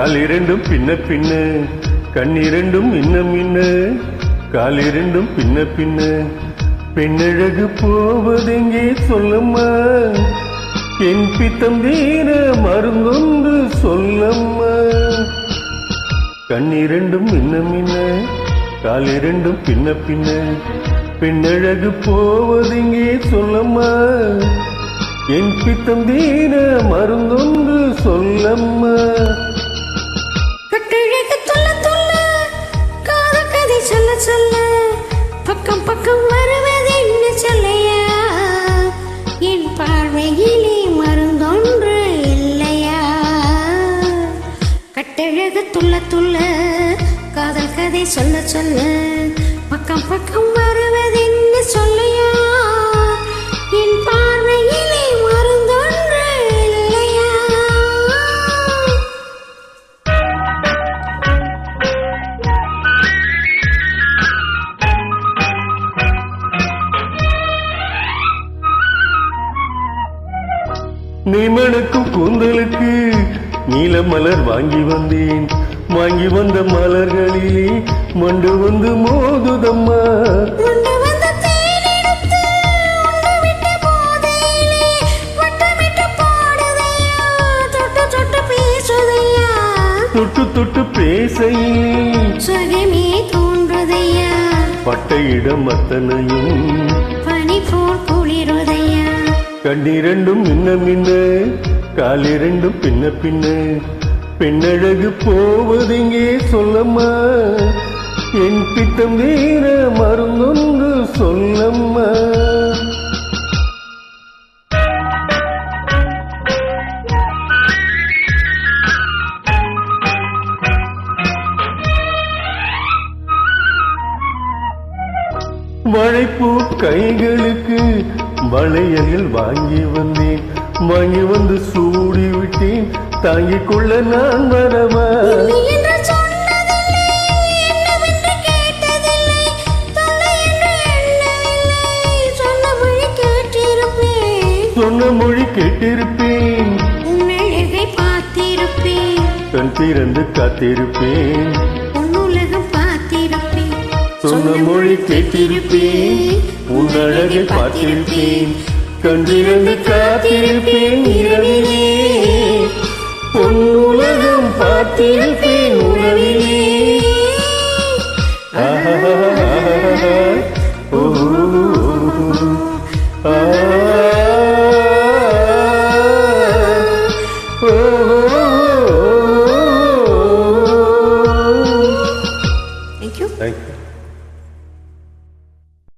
காலிரண்டும் பின்ன பின்ன கண்ணிரண்டும் மின்ன மின்ன காலிரண்டும் பின்ன பின்ன பெண்ணழகு போவதெங்கே சொல்லம்மா என் பித்தம் தீர மருந்தொன்று சொல்லம்மா கண்ணிரண்டும் மின்ன மின்ன காலிரண்டும் பின்ன பின்ன பெண்ணழகு போவதெங்கே சொல்லம்மா என் பித்தம் தீர மருந்தொன்று சொல்லம்மா கட்டழகு சொல்ல சொல்ல காதல் கதை சொல்ல சொல்ல பக்கம் பக்கம் வருவது என்ன சொல்லையா என் பார்வையிலே மருந்தொன்று இல்லையா கட்டழகு துள்ள துள்ள காதல் கதை சொல்ல சொல்ல பக்கம் பக்கம் வருவது என்ன சொல்லையா என் பார்வையிலே மருந்தொன்று இல்லையா நீ மணக்கும் கூந்தலுக்கு நீல மலர் வாங்கி வந்தேன் வாங்கி வந்த மலர்களிலே மண்டு வந்து மோதுதம்மா தொட்டு தொட்டு பேசையிலே சுகமே தோன்றுதையா பட்டையிடம் அத்தனையும் பனி போல் குளிருதையா கண்ணிரண்டும் மின்ன மின்ன காலிரண்டும் பின்ன பின்ன பெண்ணழகு போவதெங்கே சொல்லம்மா என் பித்தம் வீர மருந்தொன்று சொல்லம்மா மழைப்பூ கைகளுக்கு வளையல்கள் வாங்கி வந்தேன் வாங்கி வந்து சூடி விட்டேன் தாங்கிக் கொள்ள நான் வரவா சொன்ன மொழி கேட்டிருப்பேன் பார்த்திருப்பேன் கண் திறந்து காத்திருப்பேன் உலகம் பார்த்திருப்பேன் சொன்ன மொழி கேட்டிருப்பேன் உன் அழகை பார்த்திருப்பேன் கண்டிருந்து காத்திருப்பேன் இரவிலே உன் உலகம் பார்த்திருப்பேன் உறவிலே